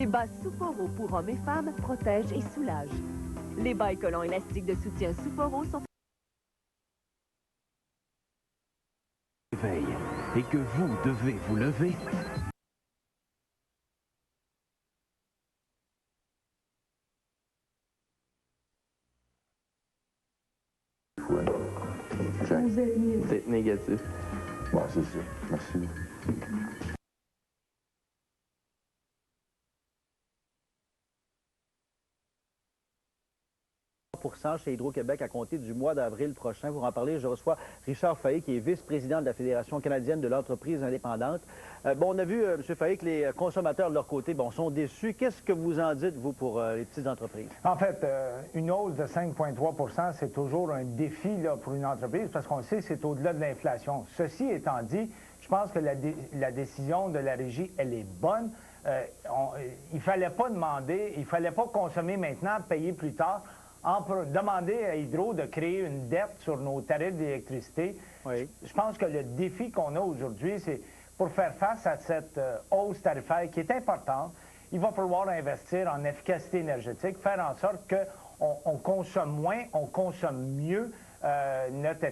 Les bas Souforo pour hommes et femmes protègent et soulagent. Les bas et collants élastiques de soutien Souforo sont... Et que vous devez vous lever. Ouais. C'est négatif. Bon, c'est sûr. Merci. Chez Hydro-Québec à compter du mois d'avril prochain. Pour en parler, je reçois Richard Fahey, qui est vice-président de la Fédération canadienne de l'entreprise indépendante. On a vu, M. Fahey, que les consommateurs de leur côté sont déçus. Qu'est-ce que vous en dites, vous, pour les petites entreprises? En fait, une hausse de 5,3 c'est toujours un défi là, pour une entreprise parce qu'on sait que c'est au-delà de l'inflation. Ceci étant dit, je pense que la décision de la Régie, elle est bonne. Il ne fallait pas demander, il ne fallait pas consommer maintenant, payer plus tard. Demander à Hydro de créer une dette sur nos tarifs d'électricité. Oui. Je pense que le défi qu'on a aujourd'hui, c'est pour faire face à cette hausse tarifaire qui est importante, il va falloir investir en efficacité énergétique, faire en sorte qu'on consomme moins, on consomme mieux notre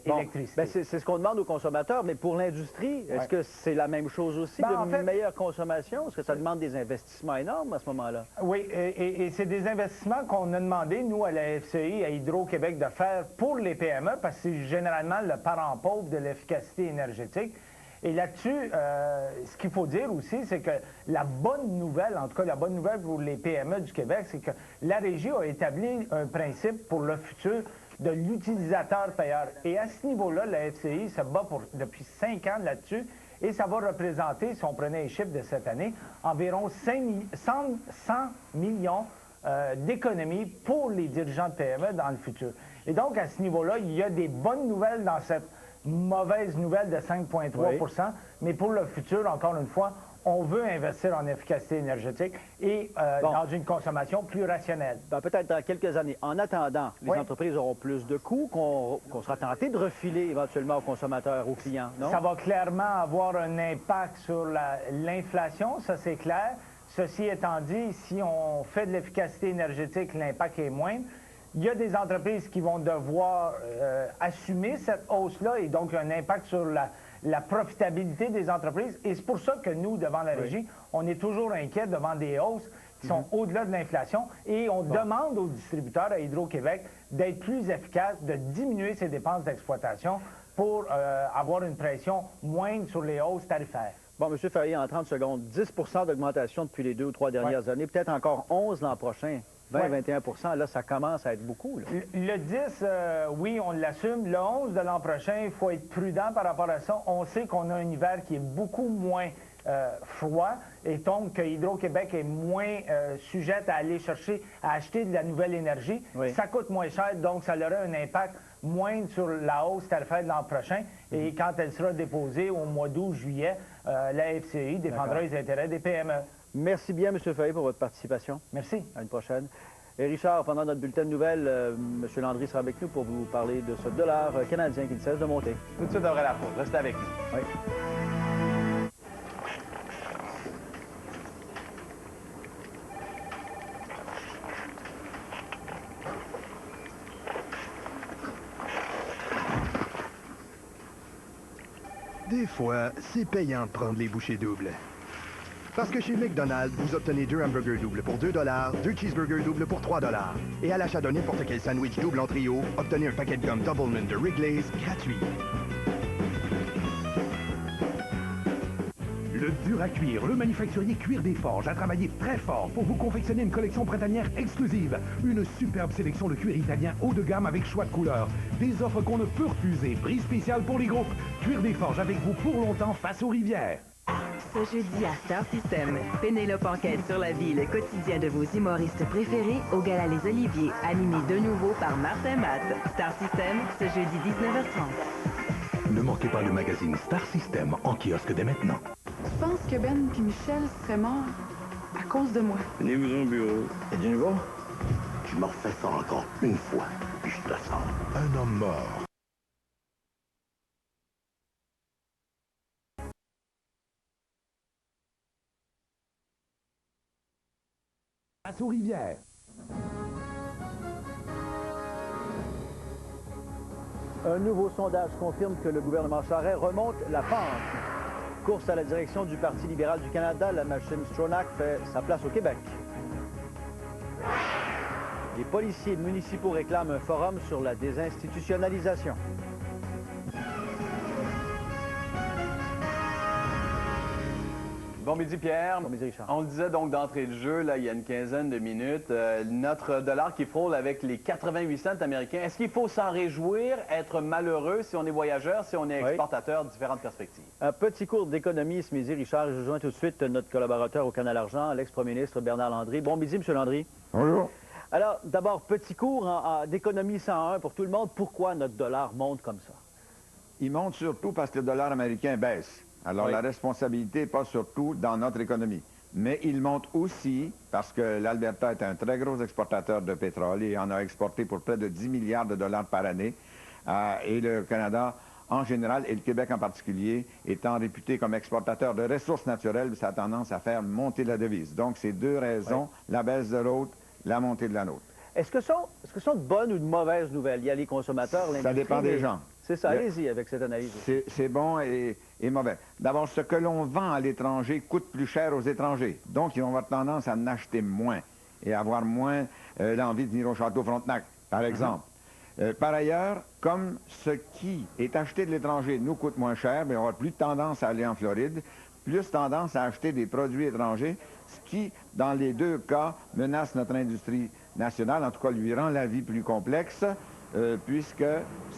électricité. C'est ce qu'on demande aux consommateurs, mais pour l'industrie, est-ce que c'est la même chose aussi, meilleure consommation? Est-ce que ça demande des investissements énormes à ce moment-là? Oui, et c'est des investissements qu'on a demandé, nous, à la FCI, à Hydro-Québec, de faire pour les PME, parce que c'est généralement le parent pauvre de l'efficacité énergétique. Et là-dessus, ce qu'il faut dire aussi, c'est que la bonne nouvelle, en tout cas la bonne nouvelle pour les PME du Québec, c'est que la Régie a établi un principe pour le futur de l'utilisateur payeur. Et à ce niveau-là, la FCI se bat depuis 5 ans là-dessus et ça va représenter, si on prenait les chiffres de cette année, environ 100 millions d'économies pour les dirigeants de PME dans le futur. Et donc, à ce niveau-là, il y a des bonnes nouvelles dans cette mauvaise nouvelle de 5,3 mais pour le futur, encore une fois, on veut investir en efficacité énergétique et dans une consommation plus rationnelle. Peut-être dans quelques années. En attendant, les entreprises auront plus de coûts qu'on sera tenté de refiler éventuellement aux consommateurs, aux clients, non? Ça va clairement avoir un impact sur l'inflation, ça c'est clair. Ceci étant dit, si on fait de l'efficacité énergétique, l'impact est moindre. Il y a des entreprises qui vont devoir assumer cette hausse-là et donc un impact sur la profitabilité des entreprises. Et c'est pour ça que nous, devant la Régie, on est toujours inquiets devant des hausses qui sont au-delà de l'inflation et on demande aux distributeurs à Hydro-Québec d'être plus efficaces, de diminuer ses dépenses d'exploitation pour avoir une pression moindre sur les hausses tarifaires. Bon, M. Fahey, en 30 secondes, 10 d'augmentation depuis les 2 ou 3 dernières années, peut-être encore 11 l'an prochain. 20-21 là, ça commence à être beaucoup. Là. Le 10, oui, on l'assume. Le 11 de l'an prochain, il faut être prudent par rapport à ça. On sait qu'on a un hiver qui est beaucoup moins froid et donc que Hydro-Québec est moins sujette à aller chercher, à acheter de la nouvelle énergie. Ça coûte moins cher, donc ça aurait un impact moindre sur la hausse tarifaire de l'an prochain. Et quand elle sera déposée au mois d'août, juillet, la FCI défendra les intérêts des PME. Merci bien, M. Fahey, pour votre participation. Merci. À une prochaine. Et Richard, pendant notre bulletin de nouvelles, M. Landry sera avec nous pour vous parler de ce dollar canadien qui ne cesse de monter. Tout de suite après la pause. Restez avec nous. Oui. Des fois, c'est payant de prendre les bouchées doubles. Parce que chez McDonald's, vous obtenez 2 hamburgers doubles pour 2 $, 2 cheeseburgers doubles pour 3 $. Et à l'achat de n'importe quel sandwich double en trio, obtenez un paquet de gomme Doublemint de Wrigley's gratuit. Le dur à cuire, le manufacturier Cuir des Forges a travaillé très fort pour vous confectionner une collection printanière exclusive. Une superbe sélection de cuir italien haut de gamme avec choix de couleurs. Des offres qu'on ne peut refuser. Prix spécial pour les groupes. Cuir des Forges avec vous pour longtemps face aux rivières. Ce jeudi à Star System, Pénélope enquête sur la vie et le quotidien de vos humoristes préférés au Gala Les Oliviers, animé de nouveau par Martin Matt. Star System, ce jeudi 19h30. Ne manquez pas le magazine Star System en kiosque dès maintenant. Je pense que Ben et Michel seraient morts à cause de moi. Venez-vous au bureau. Et du nouveau? Tu me refais ça encore une fois, puis je te sors. Un homme mort. Face aux rivières. Un nouveau sondage confirme que le gouvernement Charest remonte la pente. Course à la direction du Parti libéral du Canada, la machine Stronach fait sa place au Québec. Les policiers municipaux réclament un forum sur la désinstitutionnalisation. Bon midi, Pierre. Bon midi, Richard. On le disait donc d'entrée de jeu, là, il y a une quinzaine de minutes, notre dollar qui frôle avec les 88 cents américains. Est-ce qu'il faut s'en réjouir, être malheureux si on est voyageur, si on est exportateur, différentes perspectives? Un petit cours d'économie ce midi, Richard. Je rejoins tout de suite notre collaborateur au Canal Argent, l'ex-premier ministre Bernard Landry. Bon midi, M. Landry. Bonjour. Alors, d'abord, petit cours d'économie 101 pour tout le monde. Pourquoi notre dollar monte comme ça? Il monte surtout parce que le dollar américain baisse. Alors, la responsabilité n'est pas surtout dans notre économie. Mais il monte aussi parce que l'Alberta est un très gros exportateur de pétrole et en a exporté pour près de 10 milliards de dollars par année. Et le Canada, en général, et le Québec en particulier, étant réputé comme exportateur de ressources naturelles, ça a tendance à faire monter la devise. Donc, c'est deux raisons, la baisse de l'autre, la montée de la nôtre. Est-ce que ce sont de bonnes ou de mauvaises nouvelles? Il y a les consommateurs, l'industrie. Ça dépend des gens. C'est ça, allez-y avec cette analyse. C'est bon et mauvais. D'abord, ce que l'on vend à l'étranger coûte plus cher aux étrangers. Donc, ils vont avoir tendance à en acheter moins et avoir moins l'envie de venir au Château Frontenac, par exemple. Par ailleurs, comme ce qui est acheté de l'étranger nous coûte moins cher, bien, on va avoir plus tendance à aller en Floride, plus tendance à acheter des produits étrangers, ce qui, dans les deux cas, menace notre industrie nationale, en tout cas lui rend la vie plus complexe, puisque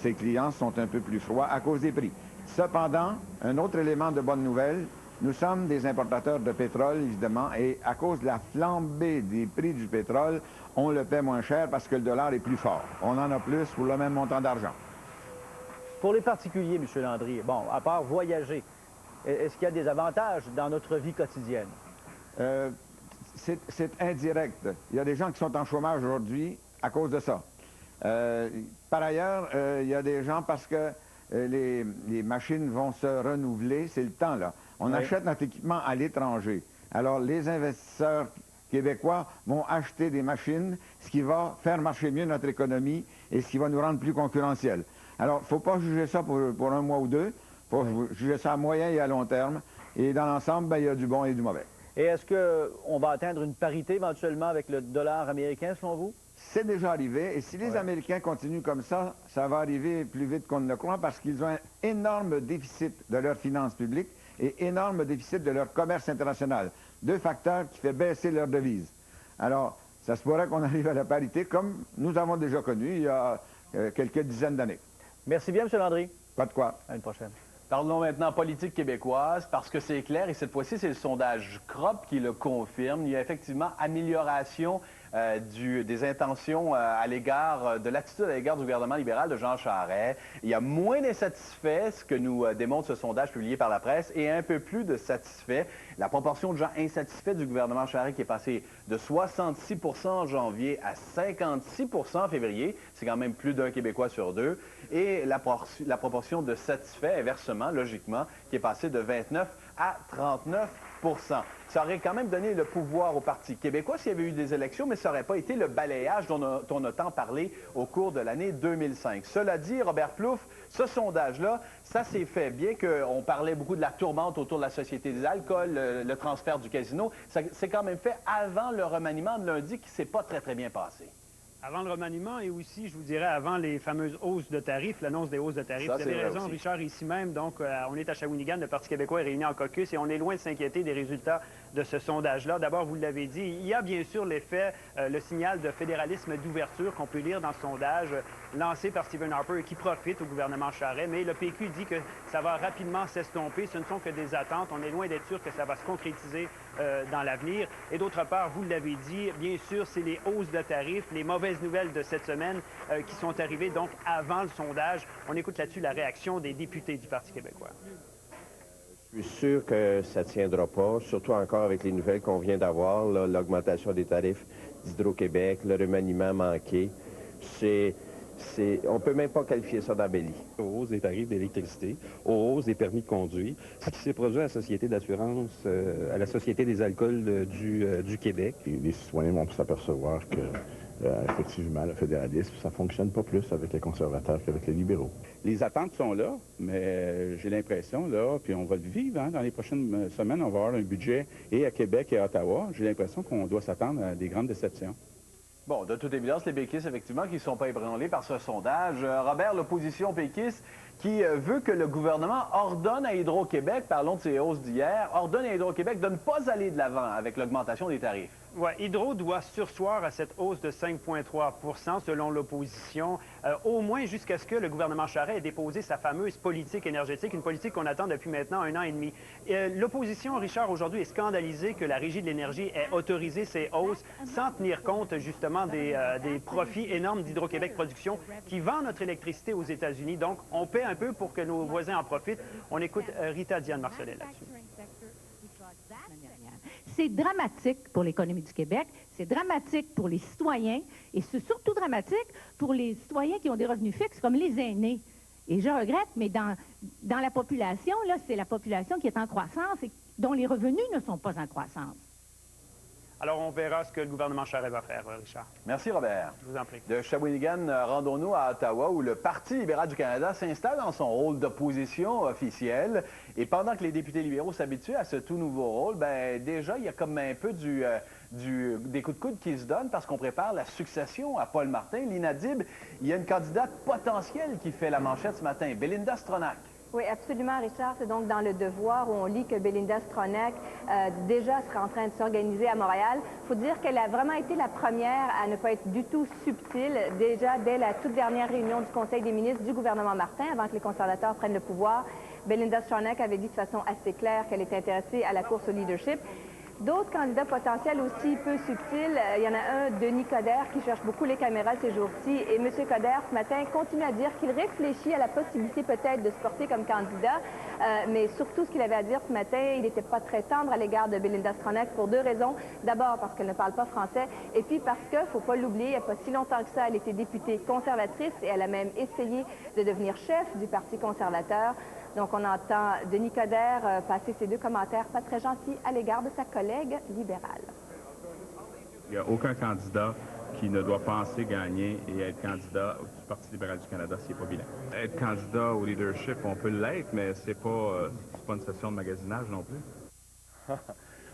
ses clients sont un peu plus froids à cause des prix. Cependant, un autre élément de bonne nouvelle, nous sommes des importateurs de pétrole, évidemment, et à cause de la flambée des prix du pétrole, on le paie moins cher parce que le dollar est plus fort. On en a plus pour le même montant d'argent. Pour les particuliers, M. Landry, bon, à part voyager, est-ce qu'il y a des avantages dans notre vie quotidienne? C'est indirect. Il y a des gens qui sont en chômage aujourd'hui à cause de ça. Par ailleurs, il y a des gens parce que les machines vont se renouveler, c'est le temps là. On achète notre équipement à l'étranger. Alors les investisseurs québécois vont acheter des machines, ce qui va faire marcher mieux notre économie et ce qui va nous rendre plus concurrentiels. Alors, il ne faut pas juger ça pour un mois ou deux, il faut juger ça à moyen et à long terme. Et dans l'ensemble, ben, il y a du bon et du mauvais. Et est-ce qu'on va atteindre une parité éventuellement avec le dollar américain, selon vous? C'est déjà arrivé, et si les Américains continuent comme ça, ça va arriver plus vite qu'on ne le croit, parce qu'ils ont un énorme déficit de leurs finances publiques et énorme déficit de leur commerce international. Deux facteurs qui font baisser leur devise. Alors, ça se pourrait qu'on arrive à la parité, comme nous avons déjà connu il y a quelques dizaines d'années. Merci bien, M. Landry. Pas de quoi. À une prochaine. Parlons maintenant politique québécoise, parce que c'est clair, et cette fois-ci, c'est le sondage CROP qui le confirme. Il y a effectivement amélioration des intentions à l'égard de l'attitude à l'égard du gouvernement libéral de Jean Charest. Il y a moins d'insatisfaits, ce que nous démontre ce sondage publié par la presse, et un peu plus de satisfaits. La proportion de gens insatisfaits du gouvernement Charest qui est passée de 66 % en janvier à 56 % en février, c'est quand même plus d'un Québécois sur deux, et la proportion de satisfaits, inversement, logiquement, qui est passée de 29 à 39 %. Ça aurait quand même donné le pouvoir au Parti québécois s'il y avait eu des élections, mais ça n'aurait pas été le balayage dont on a tant parlé au cours de l'année 2005. Cela dit, Robert Plouffe, ce sondage-là, ça s'est fait. Bien qu'on parlait beaucoup de la tourmente autour de la Société des alcools, le transfert du casino, ça s'est quand même fait avant le remaniement de lundi qui ne s'est pas très, très bien passé. Avant le remaniement et aussi, je vous dirais, avant les fameuses hausses de tarifs, l'annonce des hausses de tarifs. Vous avez raison, aussi. Richard, ici même, donc, on est à Shawinigan, le Parti québécois est réuni en caucus et on est loin de s'inquiéter des résultats de ce sondage-là. D'abord, vous l'avez dit, il y a bien sûr l'effet, le signal de fédéralisme d'ouverture qu'on peut lire dans ce sondage lancé par Stephen Harper et qui profite au gouvernement Charest, mais le PQ dit que ça va rapidement s'estomper. Ce ne sont que des attentes. On est loin d'être sûr que ça va se concrétiser dans l'avenir. Et d'autre part, vous l'avez dit, bien sûr, c'est les hausses de tarifs, les mauvaises nouvelles de cette semaine qui sont arrivées donc avant le sondage. On écoute là-dessus la réaction des députés du Parti québécois. Je suis sûr que ça ne tiendra pas, surtout encore avec les nouvelles qu'on vient d'avoir, l'augmentation des tarifs d'Hydro-Québec, le remaniement manqué. on ne peut même pas qualifier ça d'embellie. Aux hausses des tarifs d'électricité, aux hausses des permis de conduire, ce qui s'est produit à la Société d'assurance, à la Société des alcools du Québec. Les citoyens vont s'apercevoir que, effectivement, le fédéralisme, ça ne fonctionne pas plus avec les conservateurs qu'avec les libéraux. Les attentes sont là, mais j'ai l'impression, là, puis on va le vivre, hein, dans les prochaines semaines, on va avoir un budget et à Québec et à Ottawa. J'ai l'impression qu'on doit s'attendre à des grandes déceptions. Bon, de toute évidence, les péquistes, effectivement, qui ne sont pas ébranlés par ce sondage. Robert, l'opposition péquiste qui veut que le gouvernement ordonne à Hydro-Québec, parlons de ces hausses d'hier, ordonne à Hydro-Québec de ne pas aller de l'avant avec l'augmentation des tarifs. Oui, Hydro doit surseoir à cette hausse de 5,3 % selon l'opposition, au moins jusqu'à ce que le gouvernement Charest ait déposé sa fameuse politique énergétique, une politique qu'on attend depuis maintenant 1 an et demi. L'opposition, Richard, aujourd'hui est scandalisée que la Régie de l'énergie ait autorisé ces hausses sans tenir compte justement des profits énormes d'Hydro-Québec Production qui vend notre électricité aux États-Unis. Donc, on paie un peu pour que nos voisins en profitent. On écoute Rita Diane Marcelet là-dessus. C'est dramatique pour l'économie du Québec, c'est dramatique pour les citoyens et c'est surtout dramatique pour les citoyens qui ont des revenus fixes comme les aînés. Et je regrette, mais dans la population, là, c'est la population qui est en croissance et dont les revenus ne sont pas en croissance. Alors, on verra ce que le gouvernement Charest va faire, Richard. Merci, Robert. Je vous en prie. De Shawinigan, rendons-nous à Ottawa, où le Parti libéral du Canada s'installe dans son rôle d'opposition officielle. Et pendant que les députés libéraux s'habituent à ce tout nouveau rôle, bien, déjà, il y a comme un peu des coups de coude qui se donnent parce qu'on prépare la succession à Paul Martin. L'inaudible, il y a une candidate potentielle qui fait la manchette ce matin, Belinda Stronach. Oui, absolument, Richard. C'est donc dans Le Devoir où on lit que Belinda Stronach déjà sera en train de s'organiser à Montréal. Il faut dire qu'elle a vraiment été la première à ne pas être du tout subtile. Déjà, dès la toute dernière réunion du Conseil des ministres du gouvernement Martin, avant que les conservateurs prennent le pouvoir, Belinda Stronach avait dit de façon assez claire qu'elle était intéressée à la course au leadership. D'autres candidats potentiels aussi peu subtils, il y en a un, Denis Coderre, qui cherche beaucoup les caméras ces jours-ci. Et M. Coderre, ce matin, continue à dire qu'il réfléchit à la possibilité peut-être de se porter comme candidat. Mais surtout, ce qu'il avait à dire ce matin, il n'était pas très tendre à l'égard de Belinda Stronach pour deux raisons. D'abord, parce qu'elle ne parle pas français. Et puis parce que, faut pas l'oublier, il n'y a pas si longtemps que ça, elle était députée conservatrice et elle a même essayé de devenir chef du Parti conservateur. Donc, on entend Denis Coderre passer ses deux commentaires pas très gentils à l'égard de sa collègue libérale. Il n'y a aucun candidat qui ne doit penser gagner et être candidat du Parti libéral du Canada s'il n'est pas bilingue. Être candidat au leadership, on peut l'être, mais c'est pas une session de magasinage non plus.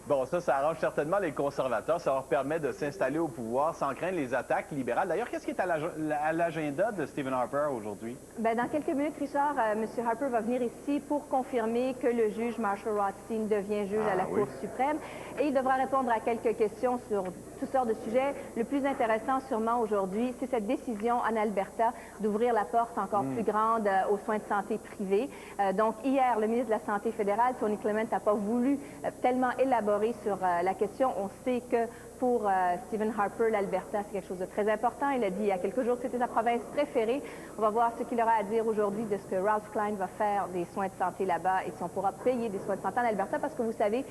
Bon, ça arrange certainement les conservateurs. Ça leur permet de s'installer au pouvoir sans craindre les attaques libérales. D'ailleurs, qu'est-ce qui est à l'agenda de Stephen Harper aujourd'hui? Bien, dans quelques minutes, Richard, M. Harper va venir ici pour confirmer que le juge Marshall Rothstein devient juge à la Cour suprême. Et il devra répondre à quelques questions sur toutes sortes de sujets. Le plus intéressant, sûrement, aujourd'hui, c'est cette décision en Alberta d'ouvrir la porte encore plus grande aux soins de santé privés. Donc, hier, le ministre de la Santé fédérale, Tony Clement, n'a pas voulu tellement élaborer sur la question. On sait que pour Stephen Harper, l'Alberta, c'est quelque chose de très important. Il a dit il y a quelques jours que c'était sa province préférée. On va voir ce qu'il aura à dire aujourd'hui de ce que Ralph Klein va faire des soins de santé là-bas et si on pourra payer des soins de santé en Alberta, parce que vous savez,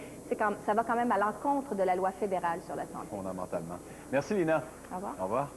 ça va quand même à l'encontre de la loi fédérale sur la santé. Fondamentalement. Merci, Lina. Au revoir. Au revoir.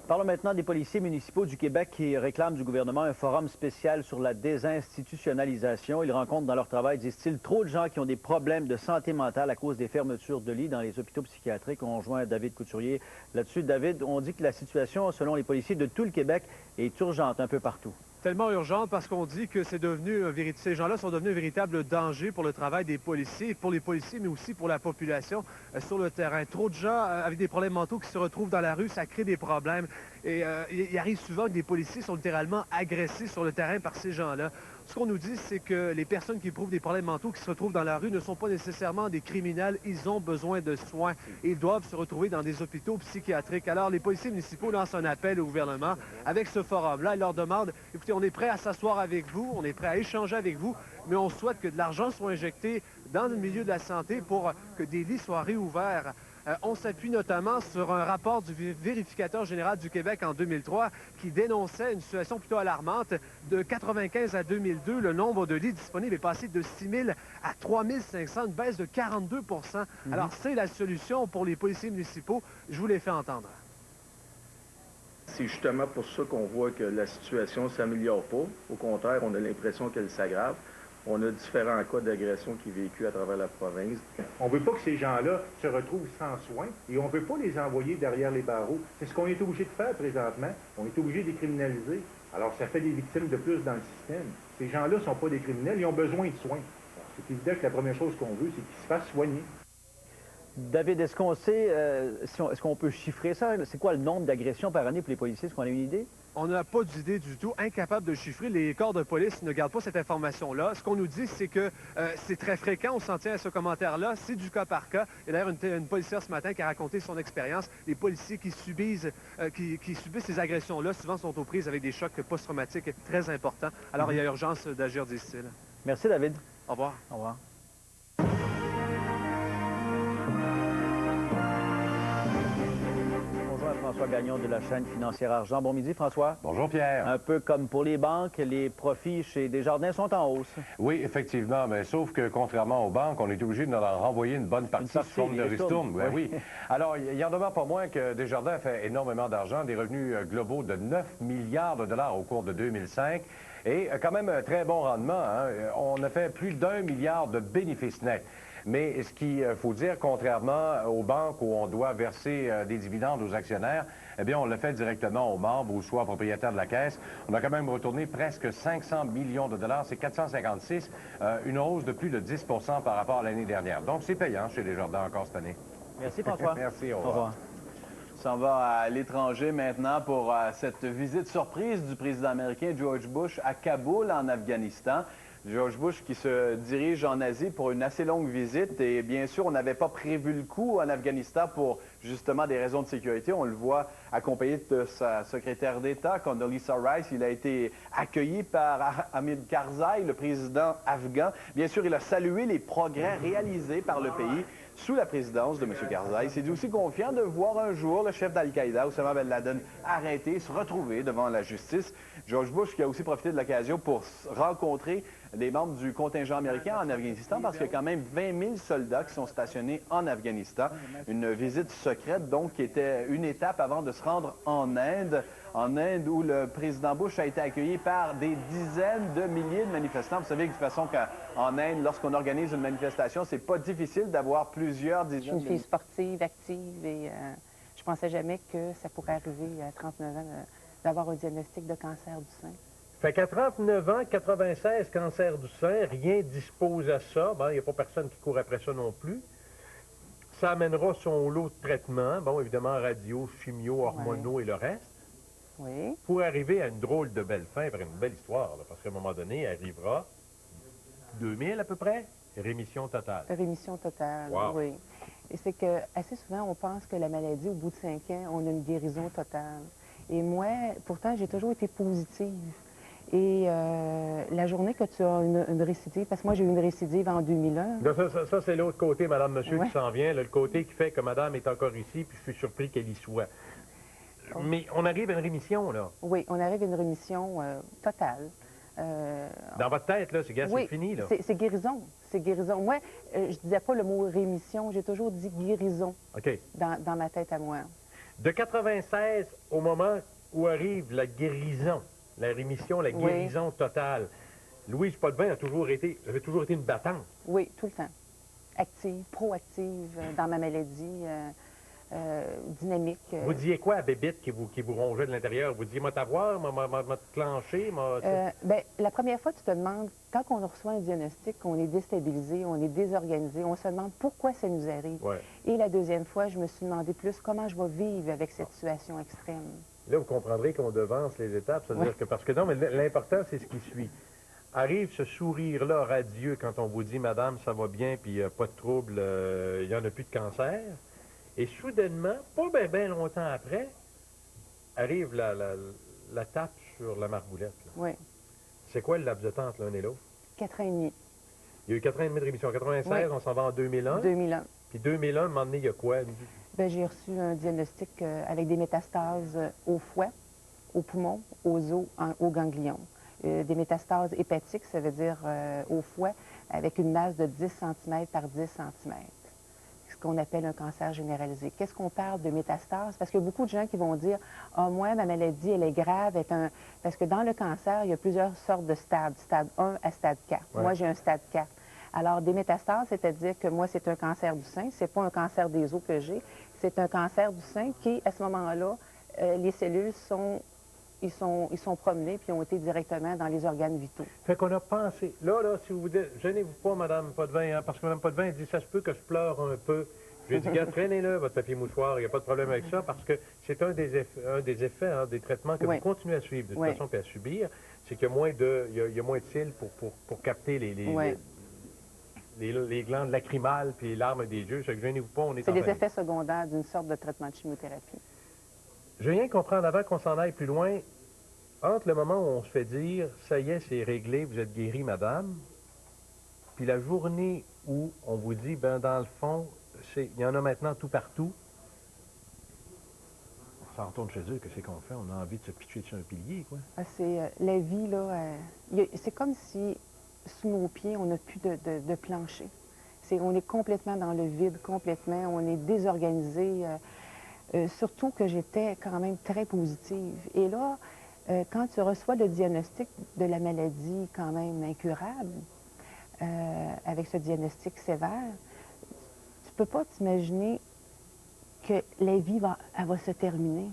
Parlons maintenant des policiers municipaux du Québec qui réclament du gouvernement un forum spécial sur la désinstitutionnalisation. Ils rencontrent dans leur travail, disent-ils, trop de gens qui ont des problèmes de santé mentale à cause des fermetures de lits dans les hôpitaux psychiatriques. On rejoint David Couturier là-dessus. David, on dit que la situation, selon les policiers de tout le Québec, est urgente un peu partout. Tellement urgente parce qu'on dit que c'est devenu ces gens-là sont devenus un véritable danger pour le travail des policiers, pour les policiers, mais aussi pour la population sur le terrain. Trop de gens avec des problèmes mentaux qui se retrouvent dans la rue, ça crée des problèmes. Et il arrive souvent que des policiers sont littéralement agressés sur le terrain par ces gens-là. Ce qu'on nous dit, c'est que les personnes qui éprouvent des problèmes mentaux, qui se retrouvent dans la rue, ne sont pas nécessairement des criminels. Ils ont besoin de soins. Ils doivent se retrouver dans des hôpitaux psychiatriques. Alors, les policiers municipaux lancent un appel au gouvernement avec ce forum-là. Ils leur demandent, écoutez, on est prêt à s'asseoir avec vous, on est prêt à échanger avec vous, mais on souhaite que de l'argent soit injecté dans le milieu de la santé pour que des lits soient réouverts. On s'appuie notamment sur un rapport du vérificateur général du Québec en 2003 qui dénonçait une situation plutôt alarmante. De 1995 à 2002, le nombre de lits disponibles est passé de 6 000 à 3 500, une baisse de 42 %. Alors, c'est la solution pour les policiers municipaux. Je vous l'ai fait entendre. C'est justement pour ça qu'on voit que la situation ne s'améliore pas. Au contraire, on a l'impression qu'elle s'aggrave. On a différents cas d'agression qui vécus à travers la province. On ne veut pas que ces gens-là se retrouvent sans soins et on ne veut pas les envoyer derrière les barreaux. C'est ce qu'on est obligé de faire présentement. On est obligé de les criminaliser. Alors, ça fait des victimes de plus dans le système. Ces gens-là ne sont pas des criminels, ils ont besoin de soins. C'est évident que la première chose qu'on veut, c'est qu'ils se fassent soigner. David, est-ce qu'on sait, est-ce qu'on peut chiffrer ça? C'est quoi le nombre d'agressions par année pour les policiers? Est-ce qu'on a une idée? On n'a pas d'idée du tout, incapable de chiffrer. Les corps de police ne gardent pas cette information-là. Ce qu'on nous dit, c'est que c'est très fréquent, on s'en tient à ce commentaire-là, c'est du cas par cas. Il y a d'ailleurs une policière ce matin qui a raconté son expérience. Les policiers qui subissent ces agressions-là, souvent sont aux prises avec des chocs post-traumatiques très importants. Alors, il y a urgence d'agir, disent-ils. Merci, David. Au revoir. Au revoir. François Gagnon de la chaîne financière Argent. Bon midi, François. Bonjour, Pierre. Un peu comme pour les banques, les profits chez Desjardins sont en hausse. Oui, effectivement, mais sauf que contrairement aux banques, on est obligé de leur renvoyer une bonne partie sous forme de ristourne. Oui. Oui. Alors, il y en demeure pas moins que Desjardins fait énormément d'argent, des revenus globaux de 9 milliards de dollars au cours de 2005. Et quand même un très bon rendement. Hein? On a fait plus d'1 milliard de bénéfices nets. Mais ce qu'il faut dire, contrairement aux banques où on doit verser des dividendes aux actionnaires, eh bien, on le fait directement aux membres ou soit aux propriétaires de la caisse. On a quand même retourné presque 500 millions de dollars, c'est 456, une hausse de plus de 10 par rapport à l'année dernière. Donc, c'est payant chez Desjardins encore cette année. Merci, François. Merci, au revoir. On s'en va à l'étranger maintenant pour cette visite surprise du président américain George Bush à Kaboul, en Afghanistan. George Bush qui se dirige en Asie pour une assez longue visite. Et bien sûr, on n'avait pas prévu le coup en Afghanistan pour justement des raisons de sécurité. On le voit accompagné de sa secrétaire d'État, Condoleezza Rice. Il a été accueilli par Hamid Karzai, le président afghan. Bien sûr, il a salué les progrès réalisés par le pays sous la présidence de M. Karzai. Il s'est dit aussi confiant de voir un jour le chef d'Al-Qaïda, Osama Ben Laden, arrêté, se retrouver devant la justice. George Bush qui a aussi profité de l'occasion pour rencontrer les membres du contingent américain en Afghanistan parce qu'il y a quand même 20 000 soldats qui sont stationnés en Afghanistan. Une visite secrète, donc, qui était une étape avant de se rendre en Inde où le président Bush a été accueilli par des dizaines de milliers de manifestants. Vous savez que de toute façon, en Inde, lorsqu'on organise une manifestation, c'est pas difficile d'avoir plusieurs dizaines de... Je suis une fille sportive, active, et je pensais jamais que ça pourrait arriver à 39 ans d'avoir un diagnostic de cancer du sein. Fait qu'à 39 ans, 96 cancer du sein, rien dispose à ça. Bon, il n'y a pas personne qui court après ça non plus. Ça amènera son lot de traitements, bon, évidemment, radio, chimio, hormonaux et le reste. Oui. Pour arriver à une drôle de belle fin, vers une belle histoire, là, parce qu'à un moment donné, arrivera 2000 à peu près, rémission totale. Rémission totale, wow. Oui. Et c'est que assez souvent, on pense que la maladie, au bout de 5 ans, on a une guérison totale. Et moi, pourtant, j'ai toujours été positive. Et la journée que tu as une récidive, parce que moi, j'ai eu une récidive en 2001. Ça c'est l'autre côté, madame, monsieur, ouais. qui s'en vient, là, le côté qui fait que madame est encore ici, puis je suis surpris qu'elle y soit. Oh. Mais on arrive à une rémission, là. Oui, on arrive à une rémission totale. Dans votre tête, là, c'est oui, fini, là. C'est guérison. C'est guérison. Moi, je disais pas le mot rémission, j'ai toujours dit guérison. OK. Dans ma tête à moi. De 96 au moment où arrive la guérison, la rémission, la guérison totale, Louise Potvin avait toujours été une battante. Oui, tout le temps. Active, proactive dans ma maladie, dynamique. Vous disiez quoi à Bébite qui vous rongeait de l'intérieur? Vous disiez, m'a t'avoir, m'a clenché, bien, la première fois, tu te demandes, quand on reçoit un diagnostic, on est déstabilisé, on est désorganisé, on se demande pourquoi ça nous arrive. Ouais. Et la deuxième fois, je me suis demandé plus comment je vais vivre avec cette situation extrême. Là, vous comprendrez qu'on devance les étapes, c'est-à-dire que, parce que non, mais l'important, c'est ce qui suit. Arrive ce sourire-là radieux quand on vous dit, madame, ça va bien, puis pas de trouble, il n'y en a plus de cancer. Et soudainement, pas bien longtemps après, arrive la tape sur la marboulette. Là. Oui. C'est quoi le laps de temps entre l'un et l'autre? 4 ans et demi. Il y a eu 4 ans et demi de rémission. En 96, oui. On s'en va en 2001. 2001. Puis 2001, à un moment donné, il y a quoi? Bien, j'ai reçu un diagnostic avec des métastases au foie, aux poumons, aux os, aux ganglions. Des métastases hépatiques, ça veut dire au foie, avec une masse de 10 cm par 10 cm. qu'on appelle un cancer généralisé. Qu'est-ce qu'on parle de métastase? Parce qu'il y a beaucoup de gens qui vont dire « Ah, moi, ma maladie, elle est grave. » Parce que dans le cancer, il y a plusieurs sortes de stades, stade 1 à stade 4. Ouais. Moi, j'ai un stade 4. Alors, des métastases, c'est-à-dire que moi, c'est un cancer du sein. C'est pas un cancer des os que j'ai. C'est un cancer du sein qui, à ce moment-là, les cellules sont promenés puis ont été directement dans les organes vitaux. Fait qu'on a pensé, là, si vous vous dites, gênez-vous pas, Mme Potvin, hein, parce que Mme Potvin dit, ça se peut que je pleure un peu. J'ai dit, gars, traînez-le, votre papier mouchoir, il n'y a pas de problème avec ça, parce que c'est un des effets, hein, des traitements que vous continuez à suivre, de toute façon, puis à subir, c'est qu'il y a moins de cils pour capter les glandes lacrymales puis les larmes des yeux. Fait que gênez-vous pas, on est en C'est des effets secondaires d'une sorte de traitement de chimiothérapie. Je viens comprendre, avant qu'on s'en aille plus loin, entre le moment où on se fait dire « ça y est, c'est réglé, vous êtes guérie, madame », puis la journée où on vous dit « ben dans le fond, il y en a maintenant tout partout », on s'en retourne chez eux, qu'est-ce qu'on fait? On a envie de se pitcher sur un pilier, quoi. La vie, là, c'est comme si, sous nos pieds, on n'a plus de plancher. On est complètement dans le vide, complètement, on est désorganisé. Surtout que j'étais quand même très positive. Et là, quand tu reçois le diagnostic de la maladie quand même incurable, avec ce diagnostic sévère, tu ne peux pas t'imaginer que la vie elle va se terminer.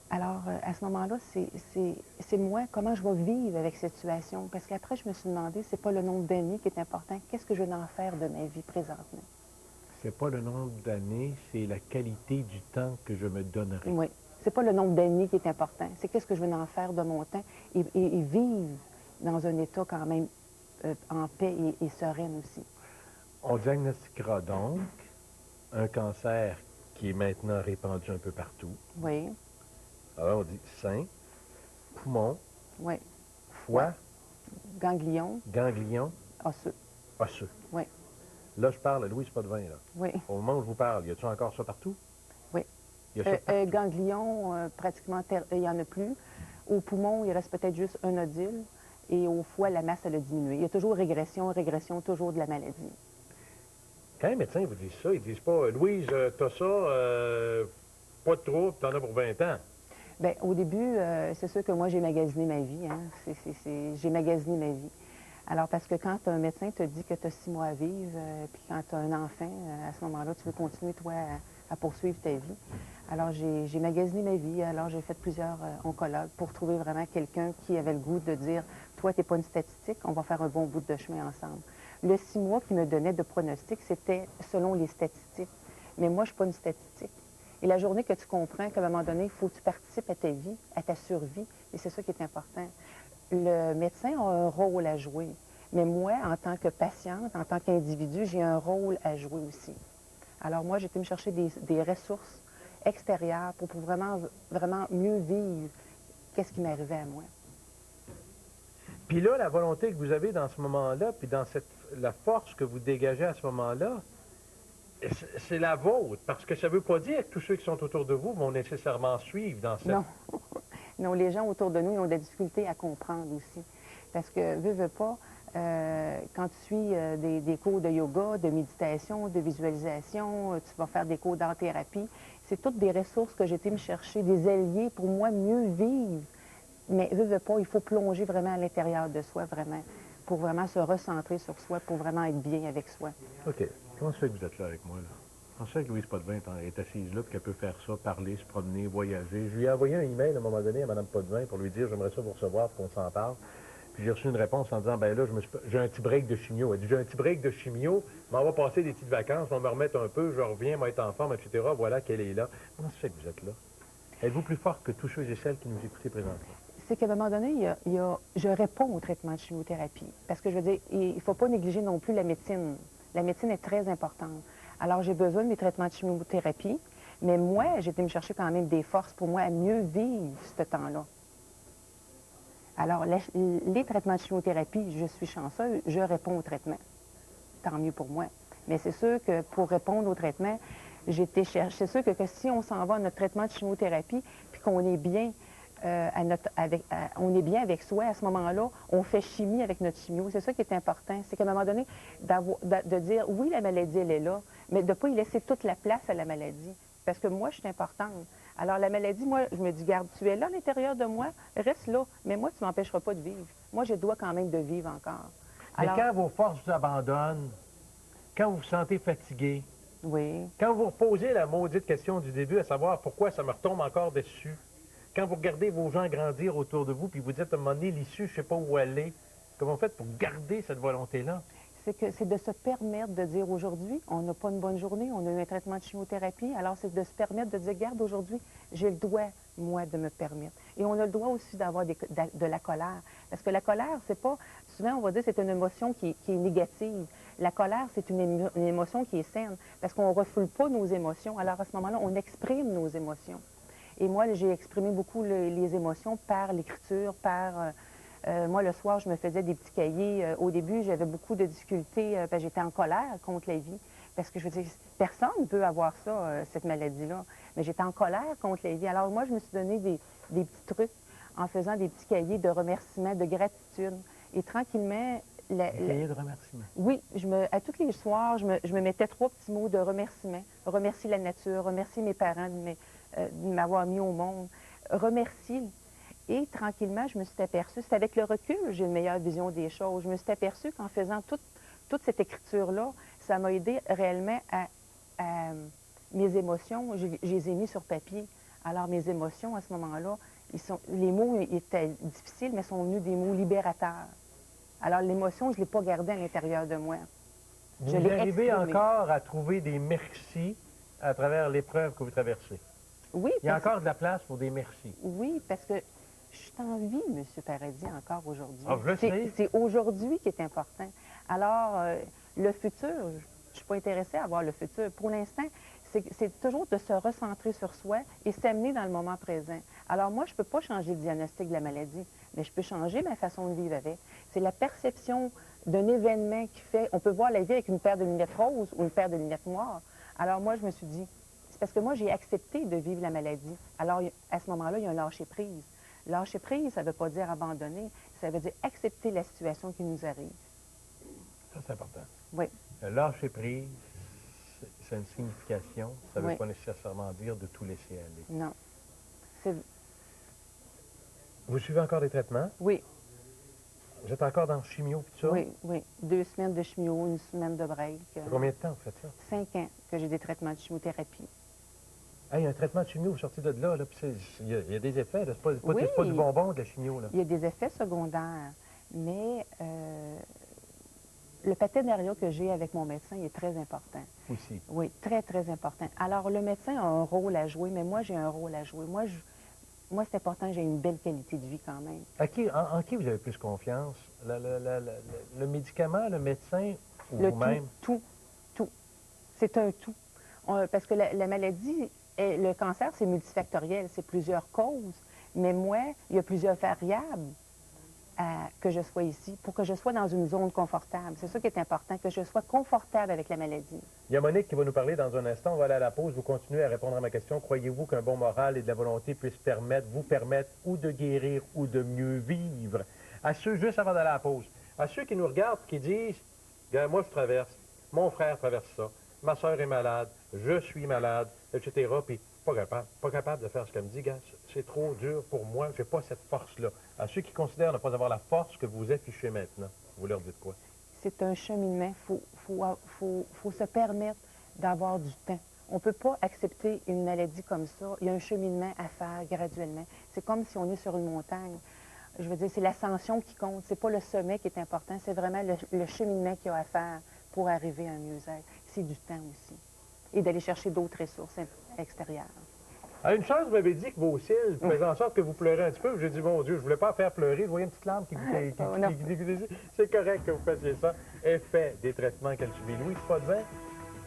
Alors, à ce moment-là, c'est moi, comment je vais vivre avec cette situation. Parce qu'après, je me suis demandé, c'est pas le nombre d'années qui est important, qu'est-ce que je vais en faire de ma vie présentement? C'est pas le nombre d'années, c'est la qualité du temps que je me donnerai. Oui. C'est pas le nombre d'années qui est important. C'est qu'est-ce que je veux en faire de mon temps et vivre dans un état quand même en paix et sereine aussi. On diagnostiquera donc un cancer qui est maintenant répandu un peu partout. Oui. Alors, on dit sein, poumon, oui. foie, ganglion, osseux. Osseux. Oui. Là, je parle à Louise Potvin, là. Oui. Au moment où je vous parle, y a-t-il encore ça partout? Oui. Ganglion, pratiquement, il n'y en a plus. Au poumon, il reste peut-être juste un nodule. Et au foie, la masse, elle a diminué. Il y a toujours régression, toujours de la maladie. Quand les médecins vous disent ça, ils disent pas « Louise, t'as ça, pas de trouble, t'en as pour 20 ans ». Bien, au début, c'est sûr que moi, j'ai magasiné ma vie. Hein. J'ai magasiné ma vie. Alors, parce que quand un médecin te dit que tu as 6 mois à vivre, puis quand tu as un enfant, à ce moment-là, tu veux continuer, toi, à poursuivre ta vie. Alors, j'ai magasiné ma vie. Alors, j'ai fait plusieurs oncologues pour trouver vraiment quelqu'un qui avait le goût de dire « Toi, tu n'es pas une statistique, on va faire un bon bout de chemin ensemble ». Le 6 mois qui me donnait de pronostic, c'était selon les statistiques. Mais moi, je ne suis pas une statistique. Et la journée que tu comprends qu'à un moment donné, il faut que tu participes à ta vie, à ta survie, et c'est ça qui est important. Le médecin a un rôle à jouer, mais moi, en tant que patiente, en tant qu'individu, j'ai un rôle à jouer aussi. Alors moi, j'ai été me chercher des ressources extérieures pour vraiment mieux vivre qu'est-ce qui m'arrivait à moi. Puis là, la volonté que vous avez dans ce moment-là, puis dans la force que vous dégagez à ce moment-là, c'est la vôtre, parce que ça ne veut pas dire que tous ceux qui sont autour de vous vont nécessairement suivre dans cette... Non. Non, les gens autour de nous, ils ont des difficultés à comprendre aussi. Parce que, veux pas, quand tu suis des cours de yoga, de méditation, de visualisation, tu vas faire des cours d'art-thérapie, c'est toutes des ressources que j'ai été me chercher, des alliés pour moi mieux vivre. Mais, veux pas, il faut plonger vraiment à l'intérieur de soi, vraiment, pour vraiment se recentrer sur soi, pour vraiment être bien avec soi. OK. Comment ça fait que vous êtes là avec moi, là? Comment ça fait que Louise Potvin est assise là, puis qu'elle peut faire ça, parler, se promener, voyager? Je lui ai envoyé un email à un moment donné à Mme Potvin pour lui dire « J'aimerais ça vous recevoir, pour qu'on s'en parle. » Puis j'ai reçu une réponse en disant « Ben là, j'ai un petit break de chimio. » Elle dit « J'ai un petit break de chimio, mais on va passer des petites vacances, on va me remettre un peu, je reviens, moi être en forme, etc. Voilà qu'elle est là. » Comment ça fait que vous êtes là? Êtes-vous plus forte que tous ceux et celles qui nous écoutent présentement? C'est qu'à un moment donné, je réponds au traitement de chimiothérapie. Parce que je veux dire, il ne faut pas négliger non plus la médecine. La médecine est très importante. Alors, j'ai besoin de mes traitements de chimiothérapie, mais moi, j'ai été me chercher quand même des forces pour moi à mieux vivre ce temps-là. Alors, les traitements de chimiothérapie, je suis chanceuse, je réponds au traitement. Tant mieux pour moi. Mais c'est sûr que pour répondre au traitement, j'ai été chercher. C'est sûr que si on s'en va à notre traitement de chimiothérapie, puis qu'on est bien, on est bien avec soi à ce moment-là, on fait chimie avec notre chimio. C'est ça qui est important. C'est qu'à un moment donné, de dire, oui, la maladie, elle est là, mais de ne pas y laisser toute la place à la maladie. Parce que moi, je suis importante. Alors, la maladie, moi, je me dis, garde, tu es là à l'intérieur de moi, reste là. Mais moi, tu ne m'empêcheras pas de vivre. Moi, je dois quand même de vivre encore. Mais Alors, quand vos forces vous abandonnent, quand vous vous sentez fatigué, oui. Quand vous reposez la maudite question du début, à savoir pourquoi ça me retombe encore dessus, quand vous regardez vos gens grandir autour de vous, puis vous dites à un moment donné, l'issue, je ne sais pas où aller, comment vous faites pour garder cette volonté-là? C'est de se permettre de dire aujourd'hui, on n'a pas une bonne journée, on a eu un traitement de chimiothérapie, alors c'est de se permettre de dire, garde, aujourd'hui, j'ai le droit, moi, de me permettre. Et on a le droit aussi d'avoir de la colère. Parce que la colère, c'est pas, souvent on va dire c'est une émotion qui est négative. La colère, c'est une émotion qui est saine, parce qu'on ne refoule pas nos émotions. Alors à ce moment-là, on exprime nos émotions. Et moi, j'ai exprimé beaucoup les émotions par l'écriture, par... moi, le soir, je me faisais des petits cahiers. Au début, j'avais beaucoup de difficultés. J'étais en colère contre la vie. Parce que je veux dire, personne ne peut avoir ça, cette maladie-là. Mais j'étais en colère contre la vie. Alors moi, je me suis donné des petits trucs en faisant des petits cahiers de remerciements, de gratitude. Et tranquillement... Des cahiers de remerciements? Oui. À tous les soirs, je me mettais 3 petits mots de remerciement. Remercier la nature, remercier mes parents de m'avoir mis au monde. Remercier. Et tranquillement, je me suis aperçue, c'est avec le recul, j'ai une meilleure vision des choses. Je me suis aperçue qu'en faisant toute cette écriture-là, ça m'a aidé réellement à mes émotions. Je les ai mis sur papier. Alors, mes émotions, à ce moment-là, les mots étaient difficiles, mais sont venus des mots libérateurs. Alors, l'émotion, je ne l'ai pas gardée à l'intérieur de moi. Vous arrivez encore à trouver des merci à travers l'épreuve que vous traversez? Oui. Il y a encore de la place pour des merci? Oui, parce que je suis en vie, M. Paradis, encore aujourd'hui. Ah, je le sais. C'est aujourd'hui qui est important. Alors, le futur, je ne suis pas intéressée à voir le futur. Pour l'instant, c'est toujours de se recentrer sur soi et s'amener dans le moment présent. Alors moi, je ne peux pas changer le diagnostic de la maladie, mais je peux changer ma façon de vivre avec. C'est la perception d'un événement qui fait... On peut voir la vie avec une paire de lunettes roses ou une paire de lunettes noires. Alors moi, je me suis dit, c'est parce que moi, j'ai accepté de vivre la maladie. Alors, à ce moment-là, il y a un lâcher-prise. Lâcher prise, ça ne veut pas dire abandonner, ça veut dire accepter la situation qui nous arrive. Ça, c'est important. Oui. Lâcher prise, c'est une signification, ça ne veut pas nécessairement dire de tout laisser aller. Non. Vous suivez encore des traitements? Oui. Vous êtes encore dans le chimio et tout ça? Oui, oui. 2 semaines de chimio, 1 semaine de break. Combien de temps vous faites ça? 5 ans que j'ai des traitements de chimiothérapie. Il y a un traitement de chimio, vous sortez de là, puis il y a des effets, c'est pas du bonbon de la chimio. Là. Il y a des effets secondaires, mais le partenariat que j'ai avec mon médecin est très important. Aussi. Oui, très, très important. Alors, le médecin a un rôle à jouer, mais moi, j'ai un rôle à jouer. Moi, c'est important que j'ai une belle qualité de vie quand même. En qui vous avez plus confiance? Le médicament, le médecin ou vous-même? Tout. C'est un tout. Parce que la maladie... le cancer, c'est multifactoriel, c'est plusieurs causes. Mais moi, il y a plusieurs variables que je sois ici, pour que je sois dans une zone confortable. C'est ça qui est important, que je sois confortable avec la maladie. Il y a Monique qui va nous parler dans un instant. On va aller à la pause. Vous continuez à répondre à ma question. Croyez-vous qu'un bon moral et de la volonté puissent vous permettre ou de guérir ou de mieux vivre? À ceux, juste avant d'aller à la pause, à ceux qui nous regardent, qui disent, moi je traverse, mon frère traverse ça, ma soeur est malade, je suis malade, etc. Puis pas capable de faire ce qu'elle me dit, gars, c'est trop dur pour moi, je n'ai pas cette force-là. À ceux qui considèrent ne pas avoir la force que vous affichez maintenant, vous leur dites quoi? C'est un cheminement. Faut se permettre d'avoir du temps. On ne peut pas accepter une maladie comme ça. Il y a un cheminement à faire graduellement. C'est comme si on est sur une montagne. Je veux dire, c'est l'ascension qui compte. C'est pas le sommet qui est important, c'est vraiment le cheminement qu'il y a à faire pour arriver à un mieux-être. C'est du temps aussi. Et d'aller chercher d'autres ressources extérieures. À une chance, vous m'avez dit que vos cils faisaient en sorte que vous pleurez un petit peu. J'ai dit, mon Dieu, je ne voulais pas faire pleurer. Je voyais une petite larme qui c'est correct que vous fassiez ça. Effet des traitements qu'elle subit. Louis Potvin,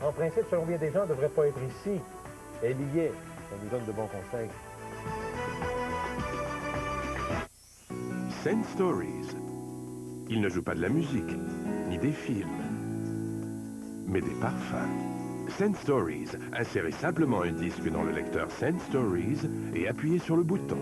en principe, selon bien des gens, ne devrait pas être ici. Elle y est. Ça nous donne de bons conseils. Scent Stories. Il ne joue pas de la musique, ni des films, mais des parfums. Scent Stories. Insérez simplement un disque dans le lecteur Scent Stories et appuyez sur le bouton.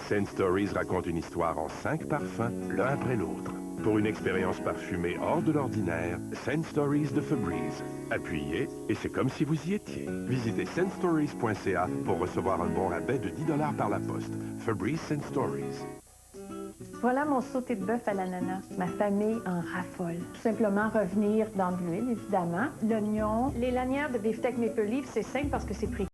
Scent Stories raconte une histoire en 5 parfums, l'un après l'autre. Pour une expérience parfumée hors de l'ordinaire, Scent Stories de Febreze. Appuyez et c'est comme si vous y étiez. Visitez scentstories.ca pour recevoir un bon rabais de 10 $ par la poste. Febreze Scent Stories. Voilà mon sauté de bœuf à l'ananas. Ma famille en raffole. Tout simplement revenir dans de l'huile, évidemment. L'oignon. Les lanières de beefsteak Maple Leaf, c'est simple parce que c'est pris.